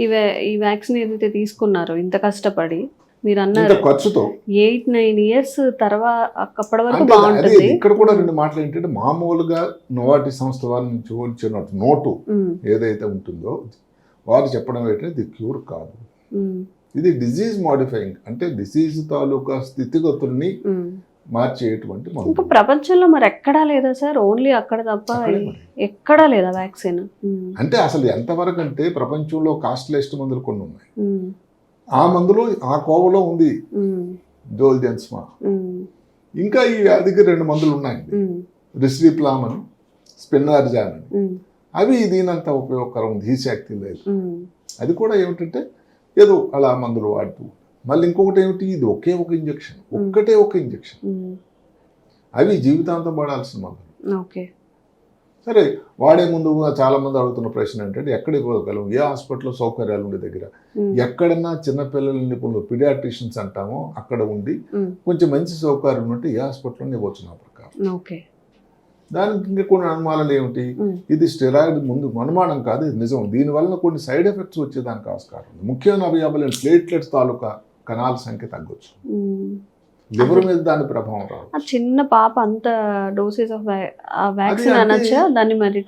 ఈ వ్యాక్సిన్ ఏదైతే తీసుకున్నారో ఇంత కష్టపడి మీరు ఇంత అన్నారు ఖర్చుతో 8-9 ఇయర్స్ తర్వాత అప్పటి వరకు అంటే అదే బాగుంటుంది. ఇక్కడ కూడా రెండు మాటలు ఏంటంటే మామూలుగా నోవాటి సంస్థ వారి నుంచి వచ్చిన నోటు ఏదైతే ఉంటుందో వారు చెప్పడం ఏంటంటే ఇది క్యూర్ కాదు, ఇది డిజీజ్ మాడిఫైయింగ్, అంటే డిసీజ్ తాలూకా స్థితిగతుల్ని మార్చేటువంటి ఇంకా మందు. ప్రపంచంలో మరి ఎక్కడా లేదా సార్? ఓన్లీ అక్కడ తప్ప అక్కడే మరి. ఎక్కడా లేదా వ్యాక్సిన్? అంటే అసలు ఎంతవరకు అంటే ప్రపంచంలో కాస్ట్లెస్ట్ మందులు కొన్ని ఉన్నాయి, ఆ మందులు ఆ కోవలో ఉంది జోల్జెన్స్మా. ఇంకా ఈ వ్యాధికి 2 మందులు ఉన్నాయి, రిస్విప్లామ్ అని, స్పిన్నార్జాన్ అని. అవి దీనంత ఉపయోగకరం ఉంది, ఈ శక్తి లేదు. అది కూడా ఏమిటంటే ఏదో అలా మందులు వాడుతూ. మళ్ళీ ఇంకొకటి ఏమిటి, ఇది ఒకే ఒక ఇంజెక్షన్, ఒక్కటే ఒక ఇంజెక్షన్, అవి జీవితాంతం వాడాల్సిన మందులు. ఓకే. సరే వాడే ముందు చాలా మంది అడుగుతున్న ప్రశ్న ఏంటంటే ఎక్కడ ఇవ్వగలం, ఏ హాస్పిటల్లో సౌకర్యాలు ఉండే దగ్గర, ఎక్కడన్నా చిన్నపిల్లల నిపుణులు పిడియాట్రిషియన్స్ అంటామో అక్కడ ఉండి కొంచెం మంచి సౌకర్యం ఉంటే ఏ హాస్పిటల్లో ఇవ్వచ్చు నా ప్రకారం. ఓకే. దానికి ఇంకా కొన్ని అనుమానాలు ఏమిటి, ఇది స్టెరాయిడ్ ముందు అనుమానం కాదు, ఇది నిజం. దీనివల్ల కొన్ని సైడ్ ఎఫెక్ట్స్ వచ్చేదానికి ఆస్కారం ఉంది. ముఖ్యమైన అవయవాలు ప్లేట్లెట్స్ తాలూకా కణాల సంఖ్య తగ్గొచ్చు, లివర్ మీద దాని ప్రభావం రాదు. చిన్న పాప అంత డోసేజ్ ఆఫ్ వ్యాక్సిన్ అనొచ్చా దాన్ని మరి